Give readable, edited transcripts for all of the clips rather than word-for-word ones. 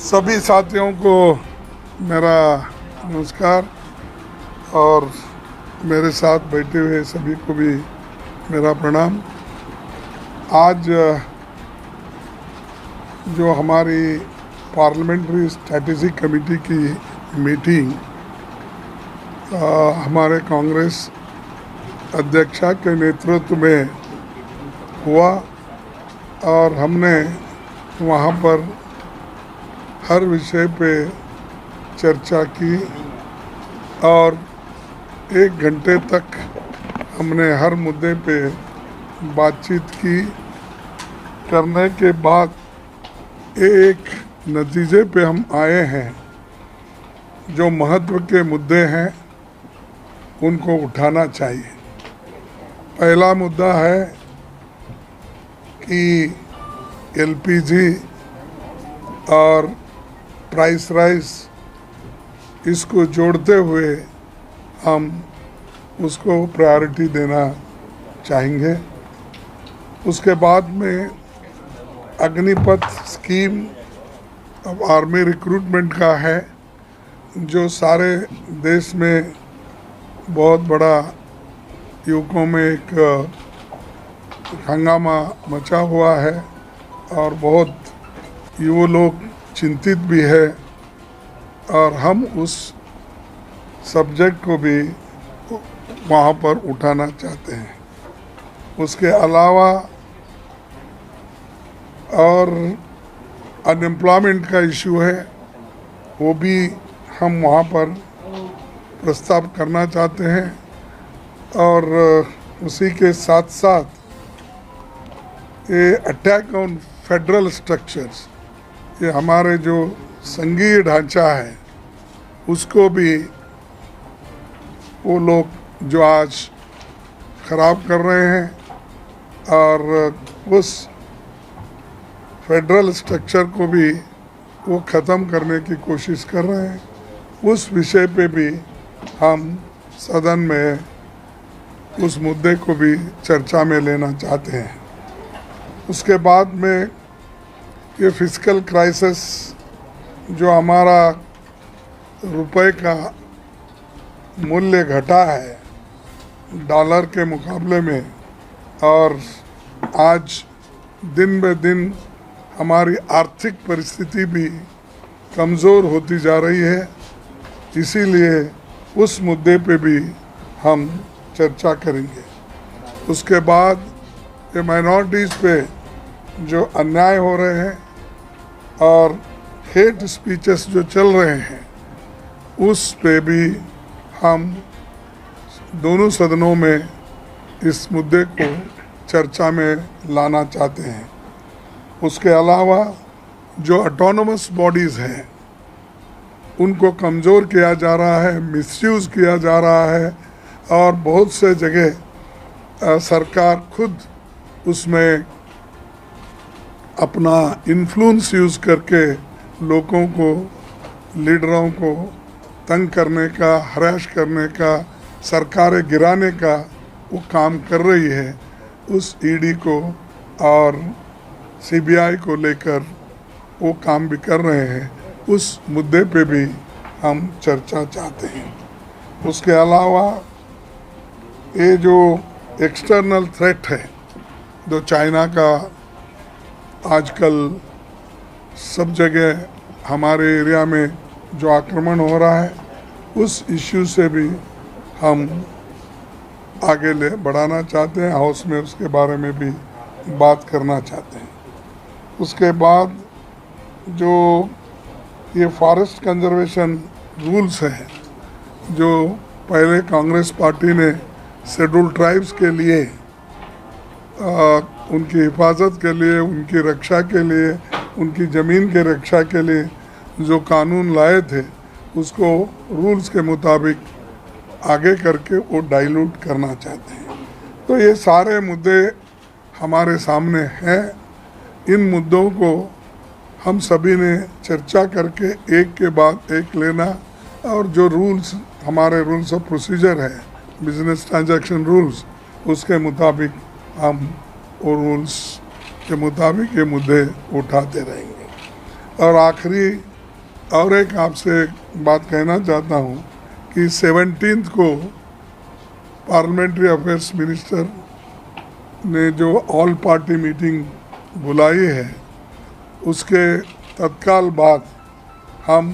सभी साथियों को मेरा नमस्कार और मेरे साथ बैठे हुए सभी को भी मेरा प्रणाम। आज जो हमारी पार्लियामेंट्री स्ट्रैटेजिक कमेटी की मीटिंग हमारे कांग्रेस अध्यक्षा के नेतृत्व में हुआ और हमने वहाँ पर हर विषय पे चर्चा की और 1 घंटे तक हमने हर मुद्दे पे बातचीत की। करने के बाद एक नतीजे पे हम आए हैं, जो महत्व के मुद्दे हैं उनको उठाना चाहिए। पहला मुद्दा है कि एलपीजी और प्राइस राइस, इसको जोड़ते हुए हम उसको प्रायोरिटी देना चाहेंगे। उसके बाद में अग्निपथ स्कीम अब आर्मी रिक्रूटमेंट का है, जो सारे देश में बहुत बड़ा युवकों में एक हंगामा मचा हुआ है और बहुत युवा लोग चिंतित भी है और हम उस सब्जेक्ट को भी वहाँ पर उठाना चाहते हैं। उसके अलावा और अनएम्प्लॉयमेंट का इशू है, वो भी हम वहाँ पर प्रस्ताव करना चाहते हैं और उसी के साथ साथ ये अटैक ऑन फेडरल स्ट्रक्चर्स, ये हमारे जो संघीय ढांचा है उसको भी वो लोग जो आज ख़राब कर रहे हैं और उस फेडरल स्ट्रक्चर को भी वो ख़त्म करने की कोशिश कर रहे हैं। उस विषय पे भी हम सदन में उस मुद्दे को भी चर्चा में लेना चाहते हैं। उसके बाद में ये फिस्कल क्राइसिस, जो हमारा रुपए का मूल्य घटा है डॉलर के मुकाबले में और आज दिन ब दिन हमारी आर्थिक परिस्थिति भी कमज़ोर होती जा रही है, इसीलिए उस मुद्दे पे भी हम चर्चा करेंगे। उसके बाद ये माइनॉरिटीज़ पे जो अन्याय हो रहे हैं और हेट स्पीचेस जो चल रहे हैं, उस पे भी हम दोनों सदनों में इस मुद्दे को चर्चा में लाना चाहते हैं। उसके अलावा जो ऑटोनोमस बॉडीज़ हैं उनको कमज़ोर किया जा रहा है, मिसयूज़ किया जा रहा है और बहुत से जगह सरकार खुद उसमें अपना इन्फ्लुएंस यूज़ करके लोगों को, लीडरों को तंग करने का, हरास करने का, सरकारें गिराने का वो काम कर रही है। उस ईडी को और सीबीआई को लेकर वो काम भी कर रहे हैं, उस मुद्दे पे भी हम चर्चा चाहते हैं। उसके अलावा ये जो एक्सटर्नल थ्रेट है, जो चाइना का आजकल सब जगह हमारे एरिया में जो आक्रमण हो रहा है, उस इश्यू से भी हम आगे बढ़ाना चाहते हैं। हाउस में उसके बारे में भी बात करना चाहते हैं। उसके बाद जो ये फॉरेस्ट कंजर्वेशन रूल्स हैं, जो पहले कांग्रेस पार्टी ने शेड्यूल ट्राइब्स के लिए उनकी हिफाजत के लिए, उनकी रक्षा के लिए, उनकी ज़मीन के रक्षा के लिए जो कानून लाए थे, उसको रूल्स के मुताबिक आगे करके वो डाइल्यूट करना चाहते हैं। तो ये सारे मुद्दे हमारे सामने हैं। इन मुद्दों को हम सभी ने चर्चा करके एक के बाद एक लेना और जो रूल्स, हमारे रूल्स ऑफ प्रोसीजर है, बिजनेस ट्रांजैक्शन रूल्स, उसके मुताबिक हम वो रूल्स के मुताबिक ये मुद्दे उठाते रहेंगे। और आखिरी और एक आपसे बात कहना चाहता हूँ कि 17 को पार्लियामेंट्री अफेयर्स मिनिस्टर ने जो ऑल पार्टी मीटिंग बुलाई है, उसके तत्काल बाद हम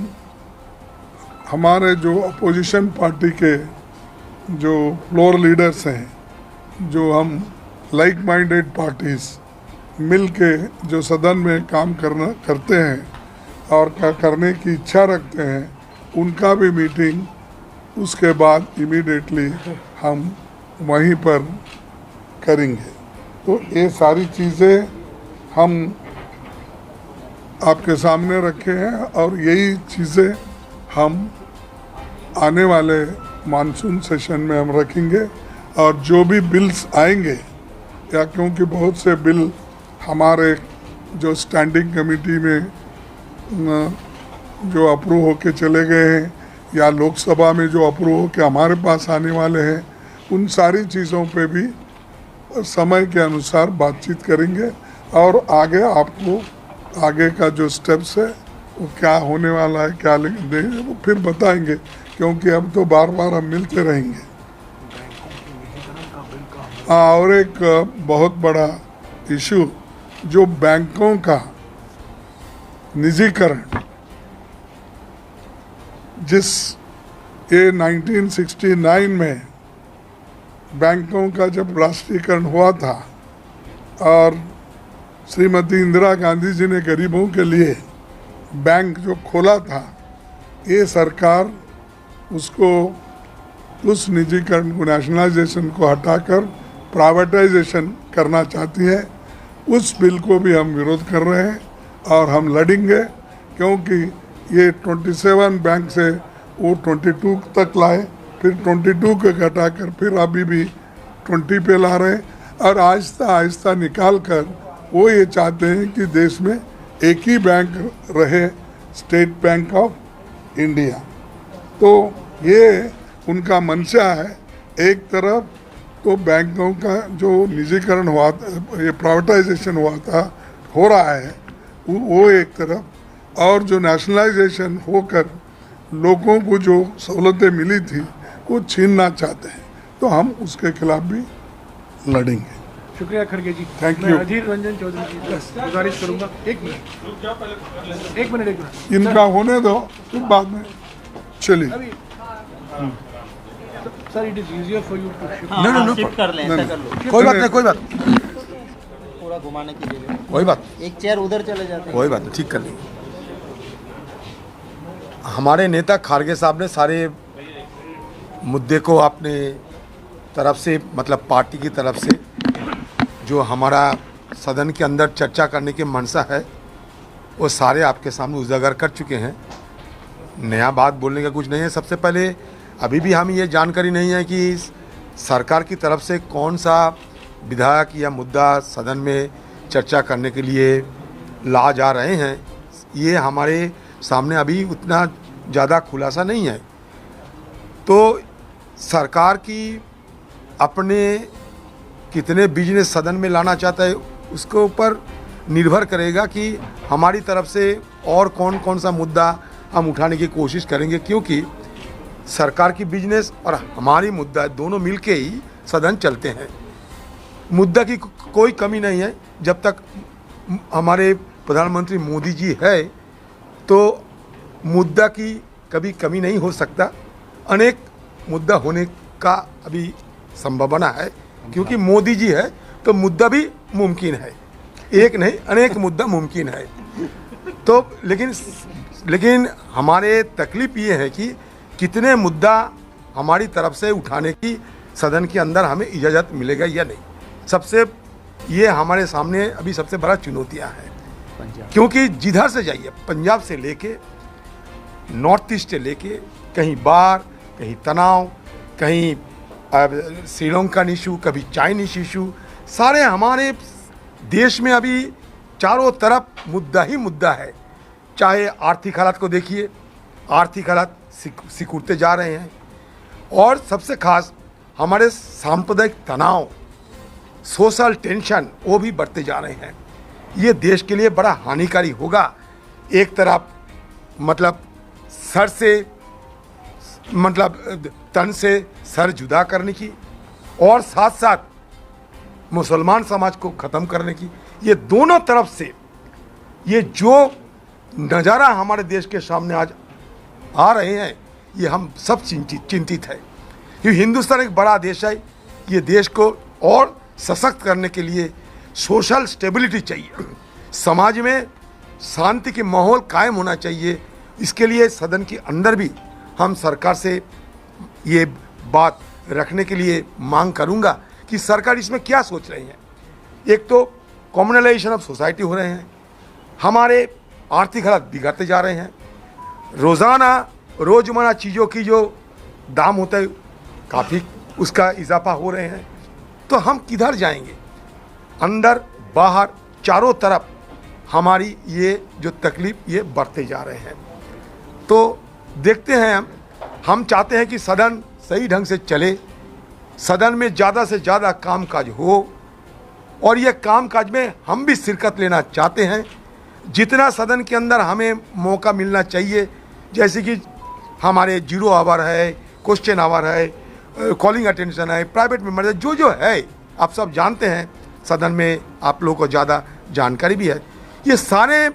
हमारे जो अपोजिशन पार्टी के जो फ्लोर लीडर्स हैं, जो हम लाइक माइंडेड पार्टीज़ मिल के जो सदन में काम करते हैं और करने की इच्छा रखते हैं, उनका भी मीटिंग उसके बाद इमीडिएटली हम वहीं पर करेंगे। तो ये सारी चीज़ें हम आपके सामने रखे हैं और यही चीज़ें हम आने वाले मानसून सेशन में हम रखेंगे। और जो भी बिल्स आएंगे, या क्योंकि बहुत से बिल हमारे जो स्टैंडिंग कमेटी में जो अप्रूव होके चले गए हैं या लोकसभा में जो अप्रूव होके हमारे पास आने वाले हैं, उन सारी चीज़ों पे भी समय के अनुसार बातचीत करेंगे और आगे आपको आगे का जो स्टेप्स है वो क्या होने वाला है, क्या देंगे, वो फिर बताएंगे, क्योंकि अब तो बार बार हम मिलते रहेंगे। और एक बहुत बड़ा इशू जो बैंकों का निजीकरण, जिस ये 1969 में बैंकों का जब राष्ट्रीयकरण हुआ था और श्रीमती इंदिरा गांधी जी ने गरीबों के लिए बैंक जो खोला था, ये सरकार उसको उस निजीकरण को, नेशनलाइजेशन को हटाकर प्राइवेटाइजेशन करना चाहती है। उस बिल को भी हम विरोध कर रहे हैं और हम लड़ेंगे, क्योंकि ये 27 बैंक से वो 22 तक लाए, फिर 22 को घटाकर फिर अभी भी 20 पे ला रहे हैं और आहिस्ता आहिस्ता निकाल कर वो ये चाहते हैं कि देश में एक ही बैंक रहे, स्टेट बैंक ऑफ इंडिया। तो ये उनका मंशा है। एक तरफ तो बैंकों का जो निजीकरण हुआ था, ये प्राइवेटाइजेशन हुआ था, हो रहा है वो एक तरफ, और जो नेशनलाइजेशन होकर लोगों को जो सहूलतें मिली थी वो छीनना चाहते हैं। तो हम उसके खिलाफ भी लड़ेंगे। शुक्रिया खड़गे जी। थैंक मैं यू। अधीर रंजन चौधरी जी का गुजारिश करूंगा, एक मिनट इनका होने दो, फिर बाद में चलिए। अभी sir, it is easier for you to know shift कर लें, ऐसा कर लो। कोई बात नहीं, कोई बात थोड़ा घुमाने की जगह कोई बात एक चेयर उधर चले जाते हैं। कोई बात नहीं, ठीक कर लेंगे। हमारे नेता खारगे साहब ने सारे मुद्दे को अपने तरफ से, मतलब पार्टी की तरफ से जो हमारा सदन के अंदर चर्चा करने की मंशा है, वो सारे आपके सामने उजागर कर चुके हैं। नया बात बोलने का कुछ नहीं है। सबसे पहले अभी भी हमें ये जानकारी नहीं है कि सरकार की तरफ से कौन सा विधायक या मुद्दा सदन में चर्चा करने के लिए ला जा रहे हैं। ये हमारे सामने अभी उतना ज़्यादा खुलासा नहीं है। तो सरकार की अपने कितने बिजनेस सदन में लाना चाहता है, उसके ऊपर निर्भर करेगा कि हमारी तरफ से और कौन कौन सा मुद्दा हम उठाने की कोशिश करेंगे, क्योंकि सरकार की बिजनेस और हमारी मुद्दा दोनों मिलके ही सदन चलते हैं। मुद्दा की कोई कमी नहीं है। जब तक हमारे प्रधानमंत्री मोदी जी है तो मुद्दा की कभी कमी नहीं हो सकता। अनेक मुद्दा होने का अभी संभावना है, क्योंकि मोदी जी है तो मुद्दा भी मुमकिन है, एक नहीं अनेक मुद्दा मुमकिन है। तो लेकिन हमारे तकलीफ ये है कि कितने मुद्दा हमारी तरफ से उठाने की सदन के अंदर हमें इजाज़त मिलेगा या नहीं। सबसे ये हमारे सामने अभी सबसे बड़ा चुनौतियां हैं, क्योंकि जिधर से जाइए, पंजाब से लेके नॉर्थ ईस्ट से लेके, कहीं बाढ़, कहीं तनाव, कहीं श्रीलंकन इशू, कभी चाइनीज इशू, सारे हमारे देश में अभी चारों तरफ मुद्दा ही मुद्दा है। चाहे आर्थिक हालात को देखिए, आर्थिक हालात सिकुड़ते जा रहे हैं, और सबसे खास हमारे सांप्रदायिक तनाव, सोशल टेंशन, वो भी बढ़ते जा रहे हैं। ये देश के लिए बड़ा हानिकारी होगा। एक तरफ मतलब सर से मतलब तन से सर जुदा करने की और साथ साथ मुसलमान समाज को ख़त्म करने की, ये दोनों तरफ से ये जो नज़ारा हमारे देश के सामने आज आ रहे हैं, ये हम सब चिंतित है। क्योंकि हिंदुस्तान एक बड़ा देश है, ये देश को और सशक्त करने के लिए सोशल स्टेबिलिटी चाहिए, समाज में शांति के माहौल कायम होना चाहिए। इसके लिए सदन के अंदर भी हम सरकार से ये बात रखने के लिए मांग करूंगा कि सरकार इसमें क्या सोच रही है। एक तो कम्युनलाइजेशन ऑफ सोसाइटी हो रहे हैं, हमारे आर्थिक हालात बिगड़ते जा रहे हैं, रोज़मर्रा चीज़ों की जो दाम होता है काफ़ी उसका इजाफा हो रहे हैं, तो हम किधर जाएंगे। अंदर बाहर चारों तरफ हमारी ये जो तकलीफ़ ये बढ़ते जा रहे हैं। तो देखते हैं, हम चाहते हैं कि सदन सही ढंग से चले, सदन में ज़्यादा से ज़्यादा कामकाज हो और ये कामकाज में हम भी शिरकत लेना चाहते हैं। जितना सदन के अंदर हमें मौका मिलना चाहिए, जैसे कि हमारे 0 आवर है, क्वेश्चन आवर है, कॉलिंग अटेंशन है, प्राइवेट मेंबर है, जो है आप सब जानते हैं, सदन में आप लोगों को ज़्यादा जानकारी भी है। ये सारे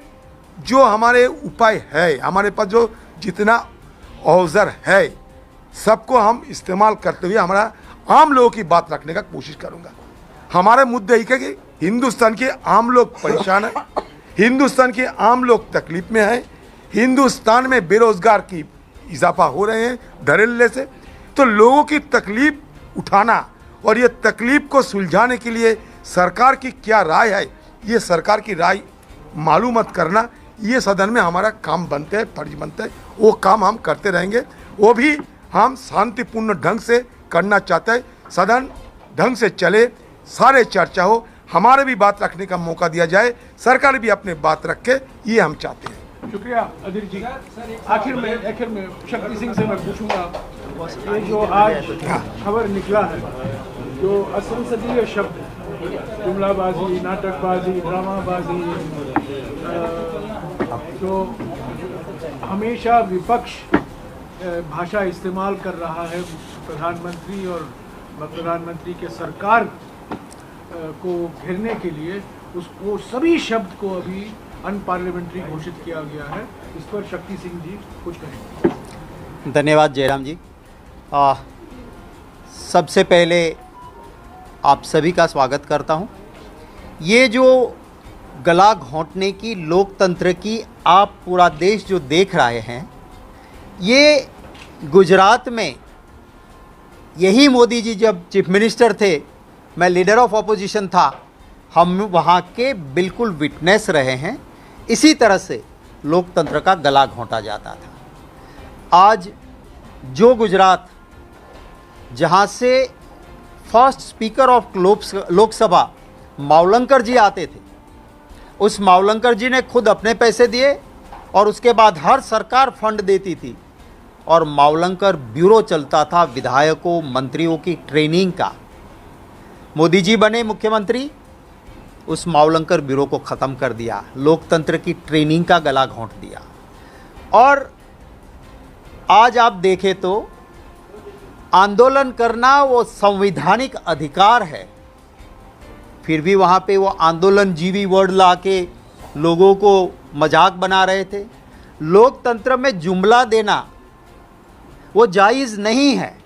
जो हमारे उपाय है, हमारे पास जो जितना अवसर है, सबको हम इस्तेमाल करते हुए हमारा आम लोगों की बात रखने का कोशिश करूँगा। हमारे मुद्दे ही कि हिंदुस्तान के आम लोग परेशान हैं, हिंदुस्तान के आम लोग तकलीफ में हैं, हिंदुस्तान में बेरोजगार की इजाफा हो रहे हैं धड़ल्ले से। तो लोगों की तकलीफ उठाना और ये तकलीफ को सुलझाने के लिए सरकार की क्या राय है, ये सरकार की राय मालूमात करना, ये सदन में हमारा काम बनते है, फर्ज बनता है। वो काम हम करते रहेंगे, वो भी हम शांतिपूर्ण ढंग से करना चाहते हैं। सदन ढंग से चले, सारे चर्चा हो, हमारे भी बात रखने का मौका दिया जाए, सरकार भी अपने बात रखे, ये हम चाहते हैं। शुक्रिया अधीर जी। आखिर में शक्ति सिंह से मैं पूछूंगा, ये जो आज खबर निकला है, जो असंसदीय शब्द जुमलाबाजी, नाटकबाजी, ड्रामाबाजी, जो हमेशा विपक्ष भाषा इस्तेमाल कर रहा है प्रधानमंत्री और प्रधानमंत्री के सरकार को घेरने के लिए, उसको सभी शब्द को अभी अनपार्लियामेंट्री घोषित किया गया है। इस पर शक्ति सिंह जी कुछ कहेंगे। धन्यवाद जयराम जी। सबसे पहले आप सभी का स्वागत करता हूं। ये जो गला घोंटने की लोकतंत्र की आप पूरा देश जो देख रहे हैं, ये गुजरात में यही मोदी जी जब चीफ मिनिस्टर थे, मैं लीडर ऑफ अपोजिशन था, हम वहाँ के बिल्कुल विटनेस रहे हैं। इसी तरह से लोकतंत्र का गला घोंटा जाता था। आज जो गुजरात, जहाँ से first speaker of Lok Sabha Mavalankar जी आते थे, उस मावलंकर जी ने खुद अपने पैसे दिए और उसके बाद हर सरकार फंड देती थी और मावलंकर ब्यूरो चलता था विधायकों मंत्रियों की ट्रेनिंग का। मोदी जी बने मुख्यमंत्री, उस मावलंकर ब्यूरो को ख़त्म कर दिया, लोकतंत्र की ट्रेनिंग का गला घोंट दिया। और आज आप देखें तो आंदोलन करना वो संवैधानिक अधिकार है, फिर भी वहाँ पे वो आंदोलन जीवी वर्ड ला के लोगों को मजाक बना रहे थे। लोकतंत्र में जुमला देना वो जायज़ नहीं है।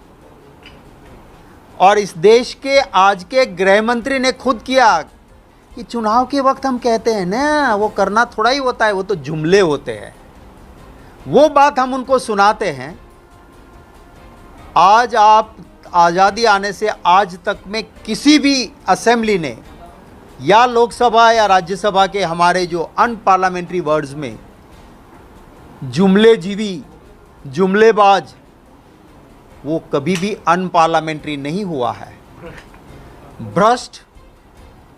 और इस देश के आज के गृह मंत्री ने खुद किया कि चुनाव के वक्त हम कहते हैं ना, वो करना थोड़ा ही होता है, वो तो जुमले होते हैं। वो बात हम उनको सुनाते हैं। आज आप आज़ादी आने से आज तक में किसी भी असेंबली ने या लोकसभा या राज्यसभा के हमारे जो अनपार्लियामेंट्री वर्ड्स में जुमले जीवी, जुमलेबाज, वो कभी भी अनपार्लियामेंट्री नहीं हुआ है। भ्रष्ट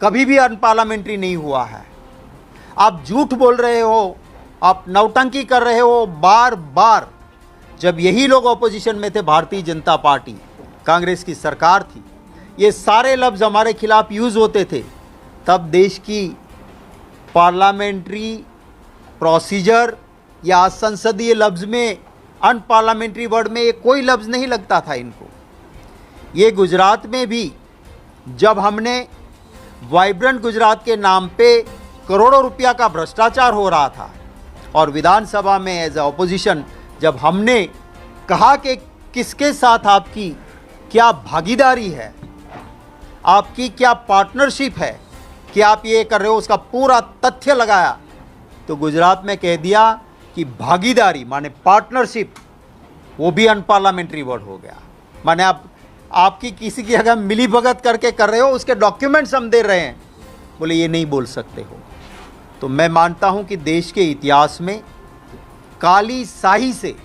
कभी भी अनपार्लियामेंट्री नहीं हुआ है। आप झूठ बोल रहे हो, आप नौटंकी कर रहे हो बार बार। जब यही लोग ऑपोजिशन में थे, भारतीय जनता पार्टी, कांग्रेस की सरकार थी, ये सारे लफ्ज़ हमारे खिलाफ यूज़ होते थे, तब देश की पार्लियामेंट्री प्रोसीजर या संसदीय लफ्ज़ में, अनपार्लियामेंट्री वर्ड में ये कोई लफ्ज़ नहीं लगता था इनको। ये गुजरात में भी जब हमने वाइब्रेंट गुजरात के नाम पे करोड़ों रुपया का भ्रष्टाचार हो रहा था और विधानसभा में एज ए ऑपोजिशन जब हमने कहा कि किसके साथ आपकी क्या भागीदारी है, आपकी क्या पार्टनरशिप है कि आप ये कर रहे हो, उसका पूरा तथ्य लगाया, तो गुजरात में कह दिया कि भागीदारी माने पार्टनरशिप, वो भी अनपार्लियामेंट्री वर्ड हो गया। माने आपकी किसी की अगर मिली भगत करके कर रहे हो, उसके डॉक्यूमेंट्स हम दे रहे हैं, बोले ये नहीं बोल सकते हो। तो मैं मानता हूं कि देश के इतिहास में काली स्याही से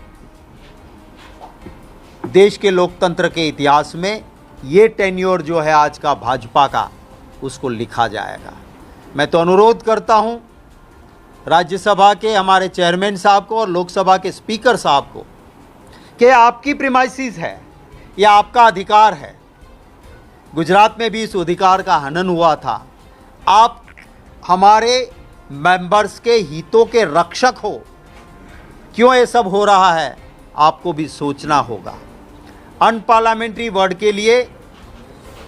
देश के लोकतंत्र के इतिहास में ये टेन्योर जो है आज का भाजपा का, उसको लिखा जाएगा। मैं तो अनुरोध करता हूं राज्यसभा के हमारे चेयरमैन साहब को और लोकसभा के स्पीकर साहब को कि आपकी प्रीमाइसिस है, यह आपका अधिकार है। गुजरात में भी इस अधिकार का हनन हुआ था। आप हमारे मेंबर्स के हितों के रक्षक हो, क्यों ये सब हो रहा है आपको भी सोचना होगा। अनपार्लियामेंट्री वर्ड के लिए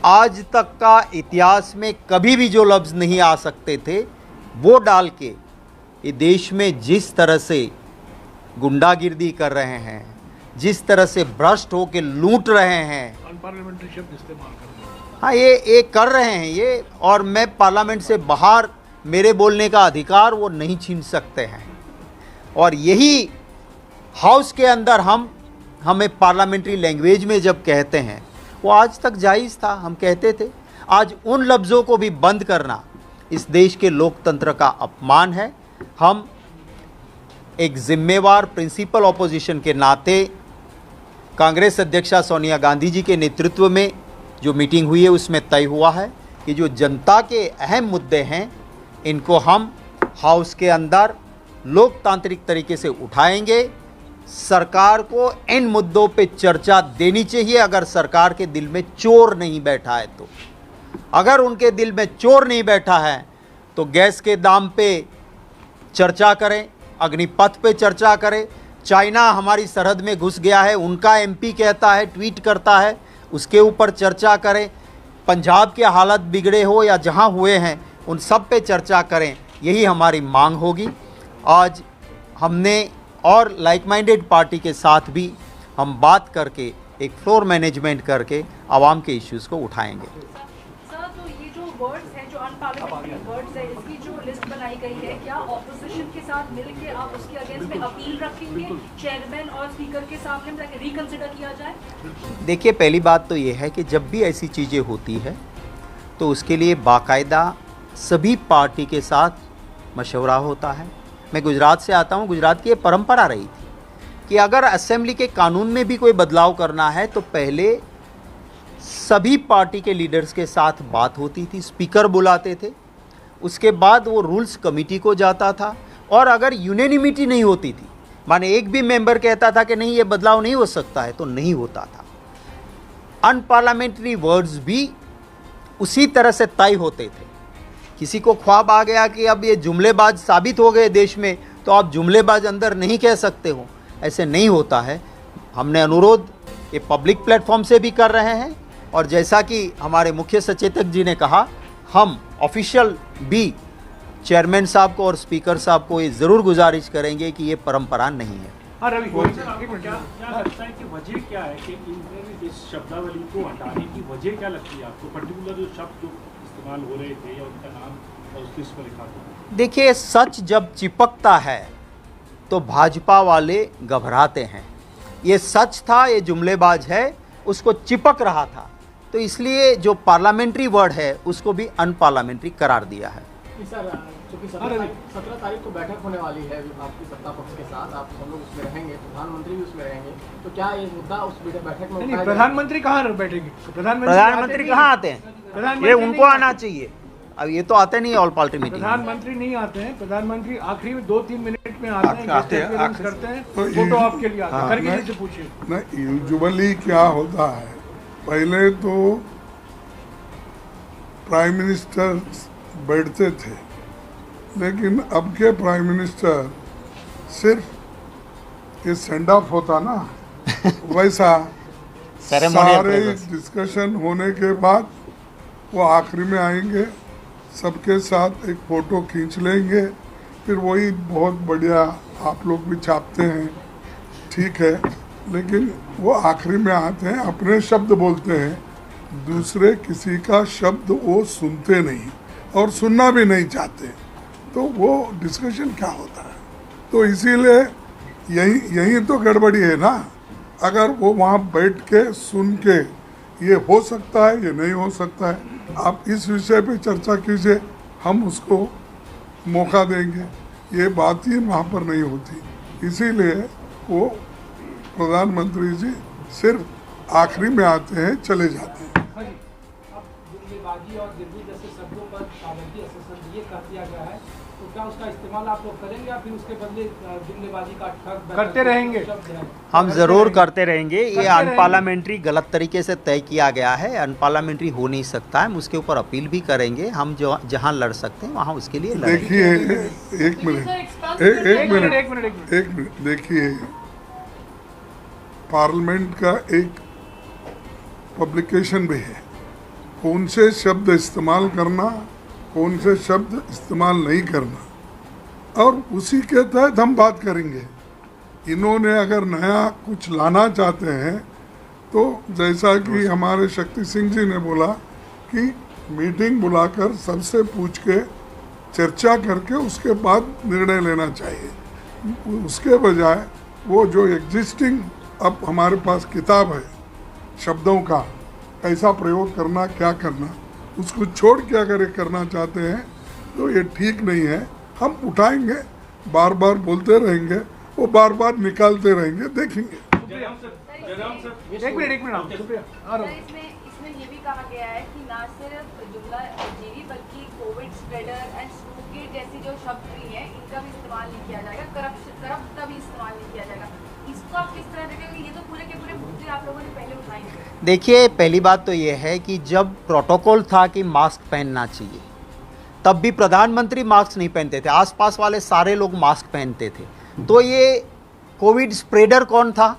आज तक का इतिहास में कभी भी जो लफ्ज़ नहीं आ सकते थे, वो डाल के ये देश में जिस तरह से गुंडागिर्दी कर रहे हैं, जिस तरह से भ्रष्ट होकर लूट रहे हैं, अनपार्लियामेंट्री शब्द इस्तेमाल कर रहे हैं। हाँ ये कर रहे हैं ये, और मैं पार्लियामेंट से बाहर मेरे बोलने का अधिकार वो नहीं छीन सकते हैं। और यही हाउस के अंदर हमें पार्लियामेंट्री लैंग्वेज में जब कहते हैं, वो आज तक जायज़ था, हम कहते थे। आज उन लफ्ज़ों को भी बंद करना इस देश के लोकतंत्र का अपमान है। हम एक जिम्मेवार प्रिंसिपल ऑपोजिशन के नाते कांग्रेस अध्यक्षा सोनिया गांधी जी के नेतृत्व में जो मीटिंग हुई है उसमें तय हुआ है कि जो जनता के अहम मुद्दे हैं इनको हम हाउस के अंदर लोकतांत्रिक तरीके से उठाएंगे। सरकार को इन मुद्दों पे चर्चा देनी चाहिए। अगर सरकार के दिल में चोर नहीं बैठा है तो, अगर उनके दिल में चोर नहीं बैठा है तो गैस के दाम पे चर्चा करें, अग्निपथ पे चर्चा करें। चाइना हमारी सरहद में घुस गया है, उनका एमपी कहता है, ट्वीट करता है, उसके ऊपर चर्चा करें। पंजाब के हालत बिगड़े हो या जहां हुए हैं उन सब पे चर्चा करें, यही हमारी मांग होगी। आज हमने और लाइक माइंडेड पार्टी के साथ भी हम बात करके एक फ्लोर मैनेजमेंट करके आवाम के इश्यूज़ को उठाएंगे। सर, तो ये जो वर्ड्स हैं, जो अनपार्लियामेंट्री वर्ड्स है, इसकी जो लिस्ट बनाई गई है, क्या ऑपोजिशन के साथ मिलके आप उसके अगेंस्ट में अपील रखेंगे चेयरमैन और स्पीकर के सामने ताकि रिकंसिडर किया जाए? देखिए, पहली बात तो ये है कि जब भी ऐसी चीज़ें होती है तो उसके लिए बाकायदा सभी पार्टी के साथ मशवरा होता है। मैं गुजरात से आता हूँ, गुजरात की ये परंपरा रही थी कि अगर असेंबली के कानून में भी कोई बदलाव करना है तो पहले सभी पार्टी के लीडर्स के साथ बात होती थी, स्पीकर बुलाते थे, उसके बाद वो रूल्स कमेटी को जाता था। और अगर यूनेनिमिटी नहीं होती थी, माने एक भी मेंबर कहता था कि नहीं ये बदलाव नहीं हो सकता है, तो नहीं होता था। अनपार्लियामेंट्री वर्ड्स भी उसी तरह से तय होते थे। किसी को ख्वाब आ गया कि अब ये जुमलेबाज साबित हो गए देश में, तो आप जुमलेबाज अंदर नहीं कह सकते हो, ऐसे नहीं होता है। हमने अनुरोध ये पब्लिक प्लेटफॉर्म से भी कर रहे हैं, और जैसा कि हमारे मुख्य सचेतक जी ने कहा, हम ऑफिशियल भी चेयरमैन साहब को और स्पीकर साहब को ये ज़रूर गुजारिश करेंगे कि ये परंपरा नहीं है। हाँ रवि, क्या लगता है कि वजह क्या है कि इस शब्दावली को हटाने की वजह क्या लगती है आपको? पर्टिकुलर जो शब्द जो इस्तेमाल हो रहे थे या उनका नाम और उस पर लिखा था? देखिए, सच जब चिपकता है तो भाजपा वाले घबराते हैं। ये सच था, ये जुमलेबाज है, उसको चिपक रहा था, तो इसलिए जो पार्लियामेंट्री वर्ड है उसको भी अनपार्लियामेंट्री करार दिया है। सर, चूँकि 17 तारीख को बैठक होने वाली है आपकी सत्ता पक्ष के साथ, आप सब लोग उसमें रहेंगे, प्रधानमंत्री भी उसमें रहेंगे, तो क्या ये मुद्दा उस बैठक में नहीं, प्रधानमंत्री कहाँ बैठेंगे? प्रधानमंत्री कहाँ आते हैं? ये उनको आना चाहिए। अब ये तो आते नहीं ऑल पार्टी मीटिंग। प्रधानमंत्री नहीं आते हैं। प्रधानमंत्री आखिरी में 2-3 मिनट में आते हैं, करते हैं, फोटो आपके लिए आते हैं। खरगे जी से पूछिए। नहीं, यूजुअली क्या होता है, पहले तो प्राइम मिनिस्टर बैठते थे, लेकिन अब के प्राइम मिनिस्टर सिर्फ ये सेंड ऑफ होता ना वैसा Ceremonial सारे presence. डिस्कशन होने के बाद वो आखिरी में आएंगे, सबके साथ एक फ़ोटो खींच लेंगे, फिर वही बहुत बढ़िया आप लोग भी छापते हैं, ठीक है, लेकिन वो आखिरी में आते हैं, अपने शब्द बोलते हैं, दूसरे किसी का शब्द वो सुनते नहीं और सुनना भी नहीं चाहते, तो वो डिस्कशन क्या होता है? तो इसीलिए यही तो गड़बड़ी है ना। अगर वो वहाँ बैठ के सुन के ये हो सकता है, ये नहीं हो सकता है, आप इस विषय पे चर्चा कीजिए, हम उसको मौका देंगे। ये बात ही वहाँ पर नहीं होती, इसीलिए वो प्रधानमंत्री जी सिर्फ आखिरी में आते हैं, चले जाते हैं। अब जुमलेबाजी और गिरवी जैसे शब्दों पर पाबंदी असेसन ये कर दिया गया है, तो क्या उसका इस्तेमाल आप लोग करेंगे या फिर उसके बदले जुमलेबाजी का ठग करते रहेंगे। शब्द है हम ज़रूर करते रहेंगे। ये करते रहेंगे। अनपार्लियामेंट्री गलत तरीके से तय किया गया है, अनपार्लियामेंट्री हो नहीं सकता है, हम उसके ऊपर अपील भी करेंगे। हम जो जहाँ लड़ सकते हैं वहाँ उसके लिए लड़ेंगे। देखिए एक मिनट, एक मिनट, देखिए पार्लियामेंट का एक पब्लिकेशन भी है, कौन से शब्द इस्तेमाल करना, कौन से शब्द इस्तेमाल नहीं करना, और उसी के तहत हम बात करेंगे। इन्होंने अगर नया कुछ लाना चाहते हैं तो जैसा कि हमारे शक्ति सिंह जी ने बोला कि मीटिंग बुलाकर सबसे पूछ के चर्चा करके उसके बाद निर्णय लेना चाहिए। उसके बजाय वो जो एग्जिस्टिंग अब हमारे पास किताब है शब्दों का, कैसा प्रयोग करना, क्या करना, उसको छोड़ के अगर ये करना चाहते हैं तो ये ठीक नहीं है। हम उठाएंगे, बार बार बोलते रहेंगे, वो बार बार निकालते रहेंगे, देखेंगे। एक मिनट शुक्रिया। सर, इसमें ये भी कहा गया है कि ना सिर्फ जुमला जीवी बल्कि कोविड स्प्रेडर एंड स्नूकेट जैसे जो शब्द भी हैं इनका भी इस्तेमाल नहीं किया जाएगा, करप्ट का भी इस्तेमाल नहीं किया जाएगा। इसको आप किस तरह देखेंगे? ये तो पूरे के पूरे मुद्दे आप लोगों ने पहले उठाए थे। देखिए, पहली बात तो ये है कि जब प्रोटोकॉल था कि मास्क पहनना चाहिए, तब भी प्रधानमंत्री मास्क नहीं पहनते थे, आसपास वाले सारे लोग मास्क पहनते थे। तो ये कोविड स्प्रेडर कौन था?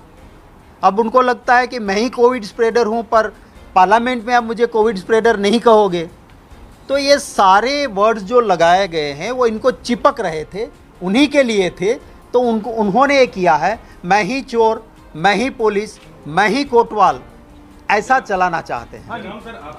अब उनको लगता है कि मैं ही कोविड स्प्रेडर हूँ, पर पार्लियामेंट में अब मुझे कोविड स्प्रेडर नहीं कहोगे। तो ये सारे वर्ड्स जो लगाए गए हैं वो इनको चिपक रहे थे, उन्हीं के लिए थे। तो उन्होंने ये किया है, मैं ही चोर, मैं ही पुलिस, मैं ही कोतवाल, ऐसा चलाना चाहते हैं।